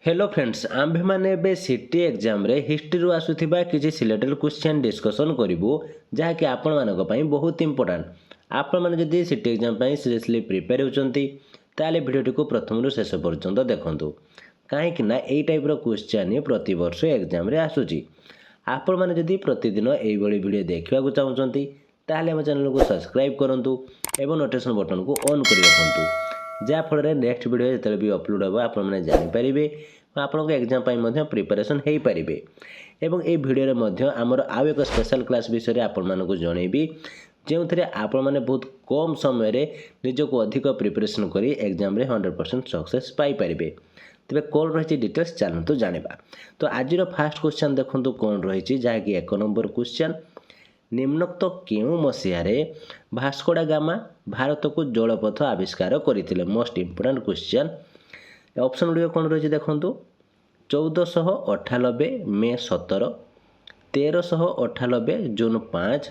Hello friends आम्भे माने बे city exam रे history रु आसुथिबा किछि सिलेक्टेड क्वेश्चन डिस्कशन करिवु जहाँकि आपण मानक पई बहुत इंपोर्टेंट। आपण माने जदि सिटी एग्जाम पई सीरियसली प्रिपेयर होचंती ताले वीडियोटी को प्रथम रु शेष पर्यंत देखंतु काहे कि ना एई टाइप रो क्वेश्चन ही प्रति वर्ष एग्जाम रे आसुची। आपण माने जदि प्रतिदिन एई भली वीडियो देखिबा को चाहउचंती ताले हम चैनल को सब्सक्राइब करंतु एवं नोटिफिकेशन बटन को ऑन करि रखंतु जा फल नेक्स्ट वीडियो जो भी अपलोड हे आपने जानीपारे आपको एग्जाम प्रिपरेशन हो पारे। एवं ये भिडियो आमर आउ एक स्पेशल क्लास विषय आपण मानक जनइबी जो थे आपण मैंने बहुत कम समय रे निजक अधिक प्रिपरेशन करी एग्जाम रे 100% सक्सेस पाइपर। तेरे कौन रही डिटेल्स चलतु जाना। तो आज फास्ट क्वेश्चन देखो कौन रही जहाँकि 1 नंबर क्वेश्चन निम्नोक्त केउ मसीहारे भास्कोडा गामा भारत को जलपथ आविष्कार करते। मोस्ट इंपोर्टेंट क्वेश्चन ऑप्शन गुड़िक कौन रही देखूँ 1498 मे 17, 1398 जून 5,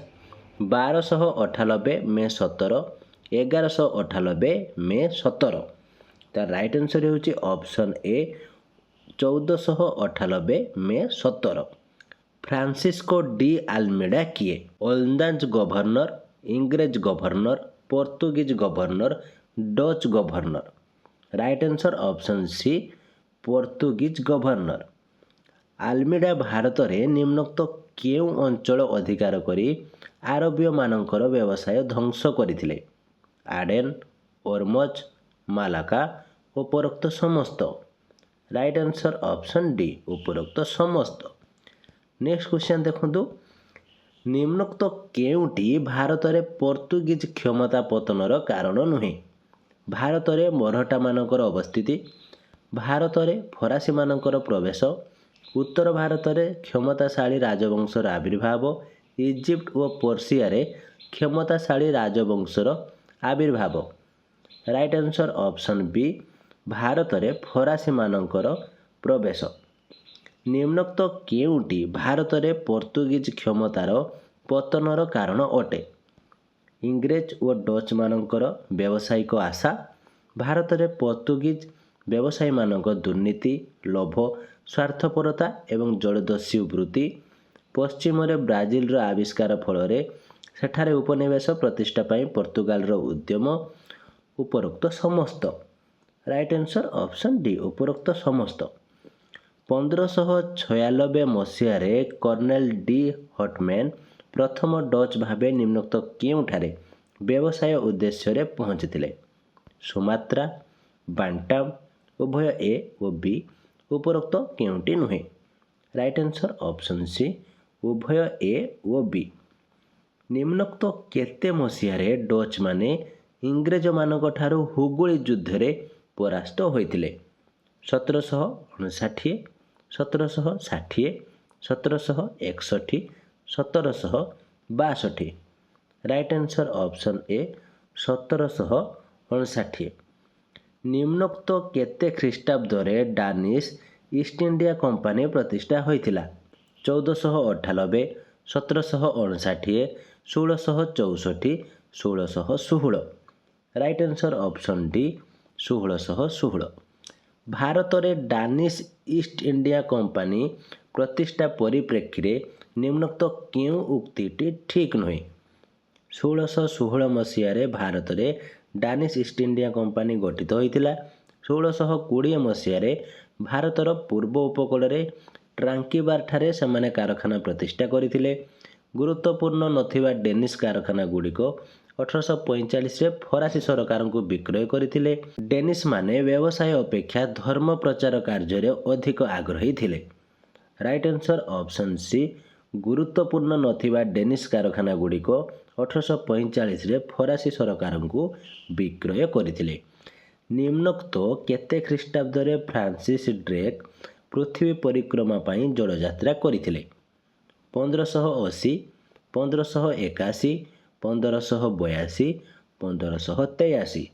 1298 मे 17, 1198 मे 17। तार राइट आंसर होची option A 1498 May 17। Francisco de Almeida किए? ओल्दाज गवर्नर, इंग्रेज गवर्नर, पोर्तुगीज governor, Dutch governor. Right answer option C पोर्तुगीज गवर्नर। आल्मेडा भारत रे निम्नोक्त केउ अंचल अधिकार करी आरबीय मानकर व्यवसाय ध्वंस करथिले? आडेन, ओरमज, मालाका, उपरोक्त समस्त। राइट आंसर ऑप्शन डी उपरोक्त समस्त। नेक्स्ट क्वेश्चन देखो निम्नोक्त केउटी भारत रे पोर्तुगीज क्षमता पतनर कारण नुहे? भारत रे मराठा मानकर अवस्थिति, भारत रे फरासी मानकर प्रवेश, उत्तर भारत रे क्षमताशाली राजवंशर आविर्भाव, इजिप्ट और पर्सिया रे क्षमताशाली राजवंशर आविर्भाव। Right answer option B Bharat रे फरासी मानकर प्रवेश। निम्नोक्त केउटी भारत रे पोर्तुगीज क्षमतार पतनर कारण अटे? इंग्रेज और डच मानकर व्यावसायिक आशा, भारत रे पोर्तुगीज व्यवसायी मानक दुर्नीति, लोभ, स्वार्थपरता एवं जलदस्यु वृत्ति, पश्चिम रे ब्राजिल रो आविष्कार फल सेठारे उपनिवेश प्रतिष्ठा पाई पोर्तुगाल रो उद्यम, उपरोक्त समस्त। राइट आंसर ऑप्शन डी उपरोक्त समस्त। 1596 मसीह कर्नेल डी हटमैन प्रथम डच भावे निम्नोक्त केउठारे व्यवसाय उद्देश्य रे पहुँचते? सुमात्रा, बांटाम, उभय ए और बी, उपरोक्त केउटी नुहे? राइट आंसर ऑप्शन सी उभय ए और बी। निम्नोक्त केते मसीहारे डच माने इंग्रेज मानक ठारू हुगुली युद्ध रे परास्त होइतिले? 1759, 1760, 1761, 1762। Right answer option A 1759। निम्नोक्त केते ख्रीष्टाब्द रे डानिश ईस्ट इंडिया कंपनी प्रतिष्ठा होइतिला? 1498, 1759, 1664, 1616। Right answer option D 1616। Bharat रे डानिश ईस्ट इंडिया कंपनी प्रतिष्ठा परिप्रेक्षी रे निम्नोक्त केउ उक्तिटी ठीक नुहे? 1616 मसीह भारत रे डानिश ईस्ट इंडिया कंपनी गठित होइतिला। 1620 मसीह भारतर पूर्व उपकूल रे ट्रांकीबार ठारे सेमाने कारखाना प्रतिष्ठा करथिले। गुरुत्वपूर्ण नथिबा डेनिश कारखाना गुड़िक 1845 रे फरासी सरकार को विक्रय करथिले। डेनिश माने व्यवसाय अपेक्षा धर्म प्रचार कार्य रे अधिक आग्रही थिले। राइट आंसर ऑप्शन सी गुरुत्वपूर्ण नथिबा डेनिश कारखाना गुड़िक 1845 रे फरासी सरकार को विक्रय करथिले। निम्नोक्त केते ख्रीष्टाब्द रे फ्रांसिस ड्रेक पृथ्वी परिक्रमा पाई जलयात्रा करथिले? 1580, 1581, 1582, 1583।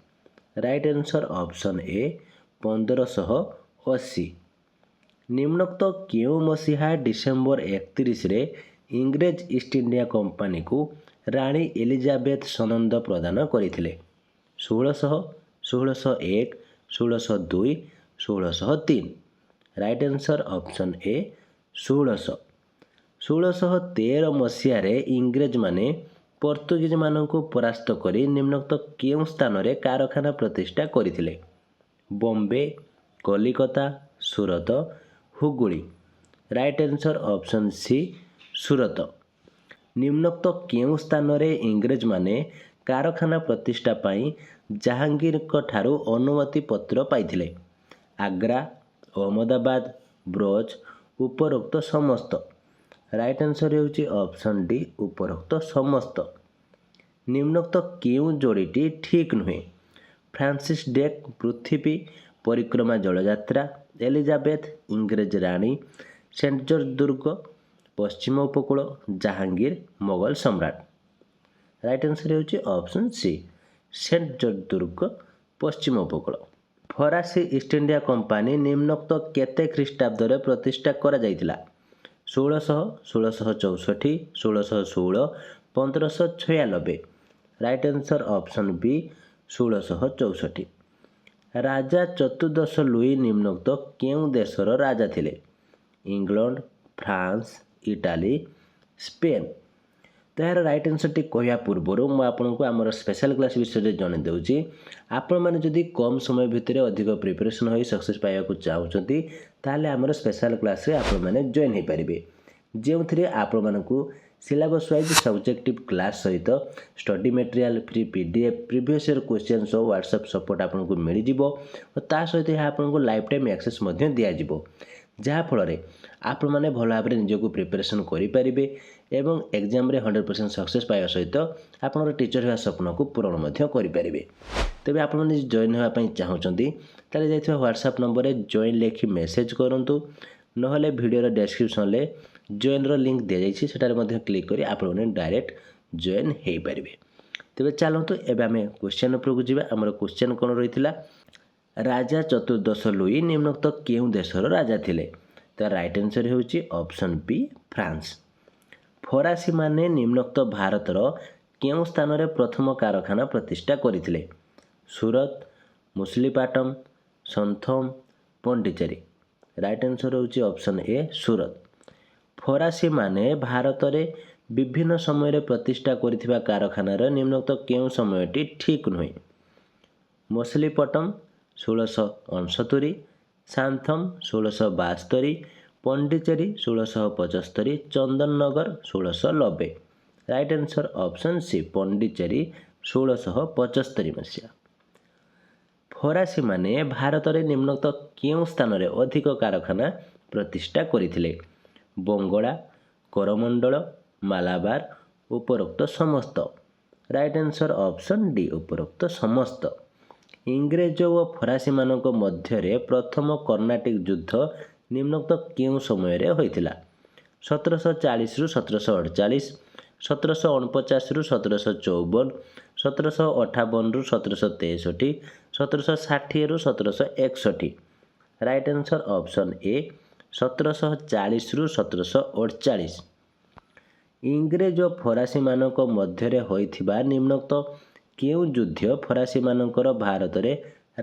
Right answer option A 1580। निम्नोक्त केउ मसीहा डिसेम्बर 31 रे इंग्रेज ईस्ट इंडिया कंपनी को रानी एलिजाबेथ सनंद प्रदान करथिले? 1600, 1601, 1602, 1603। ରାଇଟ୍ ଆନ୍ସର୍ ଅପସନ୍ ଏ 1600। 1613 ମସିହାରେ ଇଂରେଜମାନେ ପର୍ତ୍ତୁଗୀଜମାନଙ୍କୁ ପରାସ୍ତ କରି ନିମ୍ନୋକ୍ତ କେଉଁ ସ୍ଥାନରେ କାରଖାନା ପ୍ରତିଷ୍ଠା କରିଥିଲେ? Bombay, Calcutta, Surat, Hooghly. Right answer option C Surat. ନିମ୍ନୋକ୍ତ କେଉଁ ସ୍ଥାନରେ ଇଂରେଜମାନେ କାରଖାନା ପ୍ରତିଷ୍ଠା ପାଇଁ ଜାହାଙ୍ଗୀରଙ୍କ ଠାରୁ ଅନୁମତି ପତ୍ର ପାଇଥିଲେ? ଆଗ୍ରା, ଅହମ୍ମଦାବାଦ, ବ୍ରଜ, ଉପରୋକ୍ତ ସମସ୍ତ। ରାଇଟ୍ ଆନ୍ସର୍ ହେଉଛି ଅପସନ୍ ଡି ଉପରୋକ୍ତ ସମସ୍ତ। ନିମ୍ନୋକ୍ତ କେଉଁ ଯୋଡ଼ିଟି ଠିକ୍ ନୁହେଁ? ଫ୍ରାନ୍ସିସ୍ ଡେକ୍ ପୃଥିବୀ ପରିକ୍ରମା ଜଳଯାତ୍ରା, ଏଲିଜାବେଥ ଇଂରେଜ ରାଣୀ, ସେଣ୍ଟ ଜର୍ଜ ଦୁର୍ଗ ପଶ୍ଚିମ ଉପକୂଳ, ଜାହାଙ୍ଗୀର ମୋଗଲ ସମ୍ରାଟ। ରାଇଟ୍ ଆନ୍ସର୍ ହେଉଛି ଅପସନ୍ ସି ସେଣ୍ଟ ଜର୍ଜ ଦୁର୍ଗ ପଶ୍ଚିମ ଉପକୂଳ। ଫରାସୀ ଇଷ୍ଟ ଇଣ୍ଡିଆ କମ୍ପାନୀ ନିମ୍ନୋକ୍ତ କେତେ ଖ୍ରୀଷ୍ଟାବ୍ଦରେ ପ୍ରତିଷ୍ଠା କରାଯାଇଥିଲା? 1600, 1664, 1616, 1596। Right answer option B 1664। ରାଜା ଚତୁର୍ଦ୍ଦଶ ଲୁଇ ନିମ୍ନୋକ୍ତ କେଉଁ ଦେଶର ରାଜା ଥିଲେ? England, France, Italy, Spain. ତ ଏହାର ରାଇଟ୍ ଆନ୍ସର୍ଟି କହିବା ପୂର୍ବରୁ ମୁଁ ଆପଣଙ୍କୁ ଆମର ସ୍ପେଶାଲ୍ କ୍ଲାସ୍ ବିଷୟରେ ଜଣାଇ ଦେଉଛି। ଆପଣମାନେ ଯଦି କମ୍ ସମୟ ଭିତରେ ଅଧିକ ପ୍ରିପାରେସନ୍ ହୋଇ ସକ୍ସେସ୍ ପାଇବାକୁ ଚାହୁଁଛନ୍ତି ତାହେଲେ ଆମର ସ୍ପେଶାଲ୍ କ୍ଲାସ୍ରେ ଆପଣମାନେ ଜଏନ୍ ହୋଇପାରିବେ, ଯେଉଁଥିରେ ଆପଣମାନଙ୍କୁ ସିଲାବସ୍ ୱାଇଜ୍ ସବଜେକ୍ଟିଭ୍ କ୍ଲାସ୍ ସହିତ study material, free PDF, previous year question ସହ ହ୍ୱାଟ୍ସଆପ୍ ସପୋର୍ଟ ଆପଣଙ୍କୁ ମିଳିଯିବ ଓ ତା ସହିତ ଏହା ଆପଣଙ୍କୁ ଲାଇଫ୍ ଟାଇମ୍ ଆକ୍ସେସ୍ ମଧ୍ୟ ଦିଆଯିବ, ଯାହାଫଳରେ ଆପଣମାନେ ଭଲ ଭାବରେ ନିଜକୁ ପ୍ରିପାରେସନ୍ କରିପାରିବେ ଏବଂ ଏକ୍ଜାମ୍ରେ 100% ସକ୍ସେସ୍ ପାଇବା ସହିତ ଆପଣଙ୍କର ଟିଚର୍ ହେବା ସ୍ୱପ୍ନକୁ ପୂରଣ ମଧ୍ୟ କରିପାରିବେ। ତେବେ ଆପଣମାନେ ଯଦି ଜଏନ୍ ହେବା ପାଇଁ ଚାହୁଁଛନ୍ତି ତାହେଲେ ଯାଇଥିବା ହ୍ୱାଟ୍ସଆପ୍ ନମ୍ବରରେ ଜଏନ୍ ଲେଖି ମେସେଜ୍ କରନ୍ତୁ, ନହେଲେ ଭିଡ଼ିଓର ଡେସ୍କ୍ରିପସନ୍ରେ ଜଏନ୍ର ଲିଙ୍କ୍ ଦିଆଯାଇଛି, ସେଠାରେ ମଧ୍ୟ କ୍ଲିକ୍ କରି ଆପଣମାନେ ଡାଇରେକ୍ଟ ଜଏନ୍ ହୋଇପାରିବେ। ତେବେ ଚାଲନ୍ତୁ ଏବେ ଆମେ କ୍ୱେଶ୍ଚନ୍ ଉପରକୁ ଯିବା। ଆମର କ୍ୱେଶ୍ଚନ୍ କ'ଣ ରହିଥିଲା? ରାଜା ଚତୁର୍ଦ୍ଦଶ ଲୁଇ ନିମ୍ନୋକ୍ତ କେଉଁ ଦେଶର ରାଜା ଥିଲେ? ତ ରାଇଟ୍ ଆନ୍ସର୍ ହେଉଛି ଅପସନ୍ ବି ଫ୍ରାନ୍ସ। ଫରାସୀମାନେ ନିମ୍ନୋକ୍ତ ଭାରତର କେଉଁ ସ୍ଥାନରେ ପ୍ରଥମ କାରଖାନା ପ୍ରତିଷ୍ଠା କରିଥିଲେ? ସୁରତ, ମୁସଲିପାଟମ୍, ସନ୍ଥମ୍, ପଣ୍ଡିଚେରୀ। ରାଇଟ୍ ଆନ୍ସର୍ ହେଉଛି ଅପସନ୍ ଏ ସୁରତ। ଫରାସୀମାନେ ଭାରତରେ ବିଭିନ୍ନ ସମୟରେ ପ୍ରତିଷ୍ଠା କରିଥିବା କାରଖାନାର ନିମ୍ନୋକ୍ତ କେଉଁ ସମୟଟି ଠିକ୍ ନୁହେଁ? ମସଲିପଟମ୍ 1669, ସାନ୍ଥମ୍ 1672, Pondicherry 1675, Chandannagar 1690। Right answer option C Pondicherry 1675 ମସିହା। ଫରାସୀମାନେ ଭାରତରେ ନିମ୍ନୋକ୍ତ କେଉଁ ସ୍ଥାନରେ ଅଧିକ କାରଖାନା ପ୍ରତିଷ୍ଠା କରିଥିଲେ? ବଙ୍ଗଳା, କରମଣ୍ଡଳ, ମାଲାବାର, ଉପରୋକ୍ତ ସମସ୍ତ। ରାଇଟ୍ ଆନ୍ସର୍ ଅପସନ୍ ଡି ଉପରୋକ୍ତ ସମସ୍ତ। ଇଂରେଜ ଓ ଫରାସୀମାନଙ୍କ ମଧ୍ୟରେ ପ୍ରଥମ କର୍ଣ୍ଣାଟିକ୍ ଯୁଦ୍ଧ ନିମ୍ନୋକ୍ତ କେଉଁ ସମୟରେ ହୋଇଥିଲା? 1740ରୁ 1748, 1749ରୁ 1754, 1758ରୁ 1763, 1760ରୁ 1761। ରାଇଟ୍ ଆନ୍ସର୍ ଅପସନ୍ ଏ 1740ରୁ 1748। ଇଂରେଜ ଓ ଫରାସୀମାନଙ୍କ ମଧ୍ୟରେ ହୋଇଥିବା ନିମ୍ନୋକ୍ତ କେଉଁ ଯୁଦ୍ଧ ଫରାସୀମାନଙ୍କର ଭାରତରେ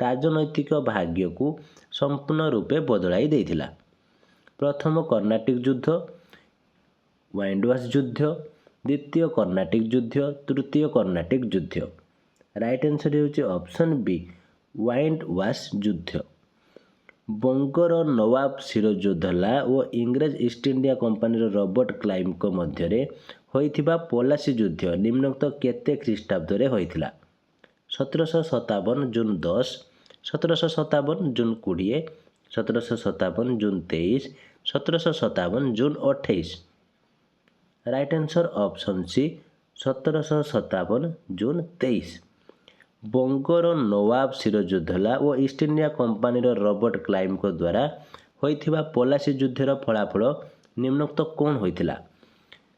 ରାଜନୈତିକ ଭାଗ୍ୟକୁ ସମ୍ପୂର୍ଣ୍ଣ ରୂପେ ବଦଳାଇ ଦେଇଥିଲା? ପ୍ରଥମ କର୍ଣ୍ଣାଟିକ୍ ଯୁଦ୍ଧ, ୱାଇଣ୍ଡୱାସ୍ ଯୁଦ୍ଧ, ଦ୍ୱିତୀୟ କର୍ଣ୍ଣାଟିକ୍ ଯୁଦ୍ଧ, ତୃତୀୟ କର୍ଣ୍ଣାଟିକ୍ ଯୁଦ୍ଧ। ରାଇଟ୍ ଆନ୍ସର୍ ହେଉଛି ଅପସନ୍ ବି ୱାଇଣ୍ଡୱାସ୍ ଯୁଦ୍ଧ। ବଙ୍ଗର ନୱାବ ସିରାଜଉଦ୍ଦୌଲା ଓ ଇଂରେଜ ଇଷ୍ଟ ଇଣ୍ଡିଆ କମ୍ପାନୀର ରବର୍ଟ କ୍ଲାଇଭଙ୍କ ମଧ୍ୟରେ ହୋଇଥିବା ପଲାସି ଯୁଦ୍ଧ ନିମ୍ନୋକ୍ତ କେତେ ଖ୍ରୀଷ୍ଟାବ୍ଦରେ ହୋଇଥିଲା? 1757 June 10, 1757 June 20, 1757 June 23, 1757 June 28। Right answer option C 1757 June 23। ବଙ୍ଗର ନୱାବ ସିରାଜଉଦ୍ଦୌଲା ଓ ଇଷ୍ଟ ଇଣ୍ଡିଆ କମ୍ପାନୀର ରବର୍ଟ କ୍ଲାଇଭଙ୍କ ଦ୍ୱାରା ହୋଇଥିବା ପଲାସି ଯୁଦ୍ଧର ଫଳାଫଳ ନିମ୍ନୋକ୍ତ କ'ଣ ହୋଇଥିଲା?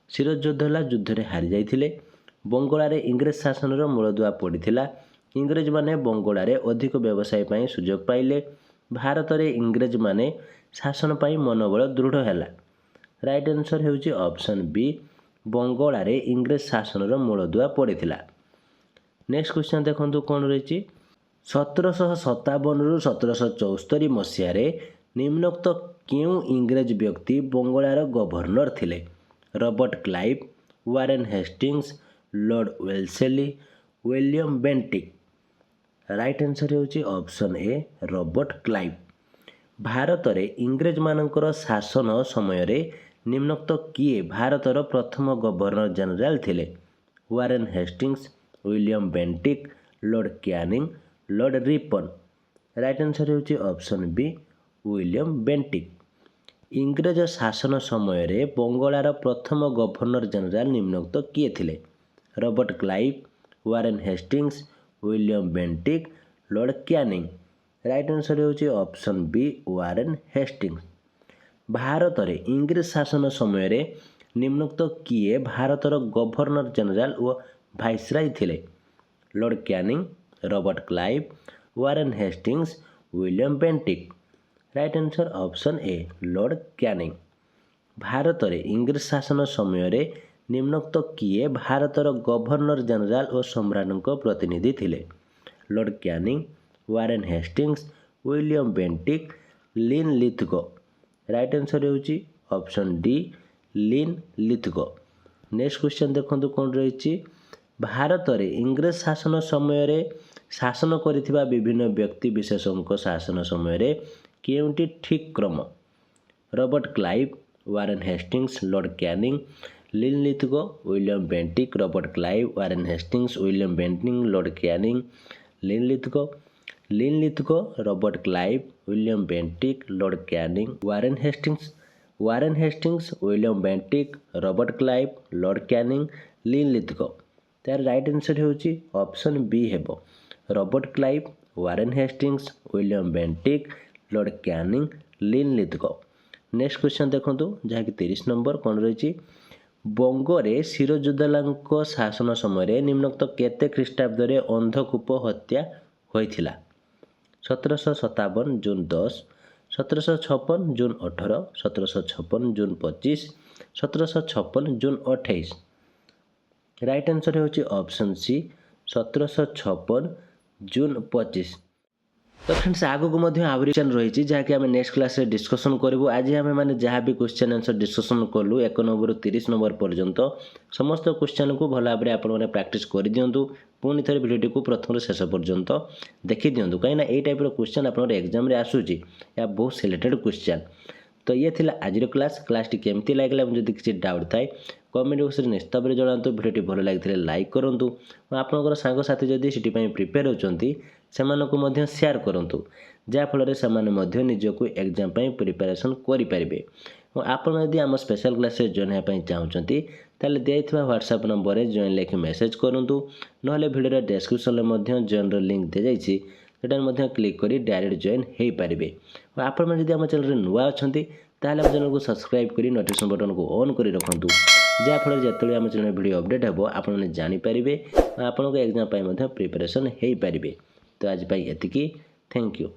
ସିରାଜଉଦ୍ଦୌଲା ଯୁଦ୍ଧରେ ହାରିଯାଇଥିଲେ। ବଙ୍ଗଳାରେ ଇଂରେଜ ଶାସନର ମୂଳଦୁଆ ପଡ଼ିଥିଲା। ଇଂରେଜମାନେ ବଙ୍ଗଳାରେ ଅଧିକ ବ୍ୟବସାୟ ପାଇଁ ସୁଯୋଗ ପାଇଲେ। ଭାରତରେ ଇଂରେଜମାନେ ଶାସନ ପାଇଁ ମନୋବଳ ଦୃଢ଼ ହେଲା। ରାଇଟ୍ ଆନ୍ସର୍ ହେଉଛି ଅପସନ୍ ବି ବଙ୍ଗଳାରେ ଇଂରେଜ ଶାସନର ମୂଳଦୁଆ ପଡ଼ିଥିଲା। ନେକ୍ସଟ କ୍ୱେଶ୍ଚନ୍ ଦେଖନ୍ତୁ କ'ଣ ରହିଛି। 1757ରୁ 1774 ମସିହାରେ ନିମ୍ନୋକ୍ତ କେଉଁ ଇଂରେଜ ବ୍ୟକ୍ତି ବଙ୍ଗଳାର ଗଭର୍ଣ୍ଣର ଥିଲେ? Robert Clive, Warren Hastings, Lord Wellesley, William Bentinck. Right answer ହେଉଛି ଅପସନ୍ ଏ ରବର୍ଟ କ୍ଲାଇଭ୍। ଭାରତରେ ଇଂରେଜମାନଙ୍କର ଶାସନ ସମୟରେ ନିମ୍ନୋକ୍ତ କିଏ ଭାରତର ପ୍ରଥମ ଗଭର୍ଣ୍ଣର ଜେନେରାଲ ଥିଲେ? Warren Hastings, William Bentinck, Lord Canning, Lord Ripon. Right answer ହେଉଛି ଅପସନ୍ ବି ୱିଲିୟମ୍ ବେଣ୍ଟିକ୍। ଇଂରେଜ ଶାସନ ସମୟରେ ବଙ୍ଗଳାର ପ୍ରଥମ ଗଭର୍ଣ୍ଣର ଜେନେରାଲ ନିମ୍ନୋକ୍ତ କିଏ ଥିଲେ? Robert Clive, Warren Hastings, William Bentinck, Lord Canning. Right answer ହେଉଛି ଅପସନ୍ ବି ୱାରେନ୍ ହେଷ୍ଟିଙ୍ଗସ୍। ଭାରତରେ ଇଂରେଜ ଶାସନ ସମୟରେ ନିମ୍ନୋକ୍ତ କିଏ ଭାରତର ଗଭର୍ଣ୍ଣର ଜେନେରାଲ ଓ ଭାଇସରାୟ ଥିଲେ? Lord Canning, Robert Clive, Warren Hastings, William Bentinck. Right answer option ଏ ଲର୍ଡ଼ କ୍ୟାନିଂ। ଭାରତରେ ଇଂରେଜ ଶାସନ ସମୟରେ ନିମ୍ନୋକ୍ତ କିଏ ଭାରତର ଗଭର୍ଣ୍ଣର ଜେନେରାଲ ଓ ସମ୍ରାଟଙ୍କ ପ୍ରତିନିଧି ଥିଲେ? Lord Canning, Warren Hastings, William Bentinck, Linlithgow. Right answer ହେଉଛି option D Linlithgow. Next question ଦେଖନ୍ତୁ କ'ଣ ରହିଛି। ଭାରତରେ ଇଂରେଜ ଶାସନ ସମୟରେ ଶାସନ କରିଥିବା ବିଭିନ୍ନ ବ୍ୟକ୍ତି ବିଶେଷଙ୍କ ଶାସନ ସମୟରେ କେଉଁଟି ଠିକ୍ କ୍ରମ? Robert Clive, Warren Hastings, Lord Canning, Linlithgow, William Bentinck. Robert Clive, Warren Hastings, William Bentinck, Lord Canning, Linlithgow. Linlithgow, Robert Clive, William Bentinck, Lord Canning, Warren Hastings. Warren Hastings, William Bentinck, Robert Clive, Lord Canning, Linlithgow. ତାର right answer ହେଉଛି option B ହେବ Robert Clive, Warren Hastings, William Bentinck, Lord Canning, Linlithgow. Next question ଦେଖନ୍ତୁ ଯାହାକି 30 number କ'ଣ ରହିଛି। ବଙ୍ଗରେ ସିରାଜୁଦ୍ଦୌଲାଙ୍କ ଶାସନ ସମୟରେ ନିମ୍ନୋକ୍ତ କେତେ ଖ୍ରୀଷ୍ଟାବ୍ଦରେ ଅନ୍ଧକୂପ ହତ୍ୟା ହୋଇଥିଲା? 1757 June 10, 1756 June 18, 1756 June 25, 1756 June 28। Right answer ହେଉଛି ଅପସନ୍ ସି 1756 ଜୁନ୍ 25। ତ ଫ୍ରେଣ୍ଡସ୍ ଆଗକୁ ମଧ୍ୟ ଆହୁରି କ୍ୱେଶ୍ଚନ୍ ରହିଛି ଯାହାକି ଆମେ ନେକ୍ସଟ କ୍ଲାସ୍ରେ ଡିସ୍କସନ୍ କରିବୁ। ଆଜି ଆମେମାନେ ଯାହା ବି କ୍ୱେଶ୍ଚନ୍ ଆନ୍ସର୍ ଡିସ୍କସନ୍ କଲୁ 1 ନମ୍ବରରୁ 30 ନମ୍ବର ପର୍ଯ୍ୟନ୍ତ ସମସ୍ତ କ୍ୱେଶ୍ଚନ୍କୁ ଭଲ ଭାବରେ ଆପଣମାନେ ପ୍ରାକ୍ଟିସ୍ କରିଦିଅନ୍ତୁ। ପୁଣି ଥରେ ଭିଡ଼ିଓଟିକୁ ପ୍ରଥମରୁ ଶେଷ ପର୍ଯ୍ୟନ୍ତ ଦେଖିଦିଅନ୍ତୁ କାହିଁକିନା ଏଇ ଟାଇପ୍ର କ୍ୱେଶ୍ଚନ୍ ଆପଣଙ୍କର ଏକ୍ଜାମ୍ରେ ଆସୁଛି। ଏହା ବହୁତ ସିଲେକ୍ଟେଡ଼ କ୍ୱେଶ୍ଚନ୍। ତ ଇଏ ଥିଲା ଆଜିର କ୍ଲାସ୍ଟି କେମିତି ଲାଗିଲା ଯଦି କିଛି ଡାଉଟ୍ ଥାଏ କମେଣ୍ଟ ବକ୍ସରେ ନିଶ୍ଚିତ ଭାବରେ ଜଣାନ୍ତୁ। ଭିଡ଼ିଓଟି ଭଲ ଲାଗିଥିଲେ ଲାଇକ୍ କରନ୍ତୁ ଓ ଆପଣଙ୍କର ସାଙ୍ଗସାଥି ଯଦି ସିଟି ପାଇଁ ପ୍ରିପେୟାର ହେଉଛନ୍ତି ସେମାନଙ୍କୁ ମଧ୍ୟ ସେୟାର କରନ୍ତୁ ଯାହାଫଳରେ ସେମାନେ ମଧ୍ୟ ନିଜକୁ ଏକ୍ଜାମ୍ ପାଇଁ ପ୍ରିପାରେସନ୍ କରିପାରିବେ। ଓ ଆପଣ ଯଦି ଆମ ସ୍ପେଶାଲ୍ କ୍ଲାସ୍ରେ ଜଏନ୍ ହେବା ପାଇଁ ଚାହୁଁଛନ୍ତି ତାହେଲେ ଦିଆଯାଇଥିବା ହ୍ୱାଟ୍ସଆପ୍ ନମ୍ବରରେ ଜଏନ୍ ଲେଖି ମେସେଜ୍ କରନ୍ତୁ। ନହେଲେ ଭିଡ଼ିଓର ଡେସ୍କ୍ରିପ୍ସନ୍ରେ ମଧ୍ୟ ଜଏନ୍ର ଲିଙ୍କ୍ ଦିଆଯାଇଛି ସେଟାରେ ମଧ୍ୟ କ୍ଲିକ୍ କରି ଡାଇରେକ୍ଟ ଜଏନ୍ ହୋଇପାରିବେ। ଓ ଆପଣମାନେ ଯଦି ଆମ ଚ୍ୟାନେଲରେ ନୂଆ ଅଛନ୍ତି ତାହେଲେ ଆମ ଚ୍ୟାନେଲକୁ ସବସ୍କ୍ରାଇବ୍ କରି ନୋଟିଫିକେସନ୍ ବଟନ୍କୁ ଅନ୍ କରି ରଖନ୍ତୁ ଯାହାଫଳରେ ଯେତେବେଳେ ଆମ ଚ୍ୟାନେଲ ଭିଡ଼ିଓ ଅପଡ଼େଟ୍ ହେବ ଆପଣମାନେ ଜାଣିପାରିବେ ଓ ଆପଣଙ୍କ ଏକ୍ଜାମ୍ ପାଇଁ ମଧ୍ୟ ପ୍ରିପାରେସନ୍ ହୋଇପାରିବେ। ତ ଆଜି ପାଇଁ ଏତିକି। Thank you.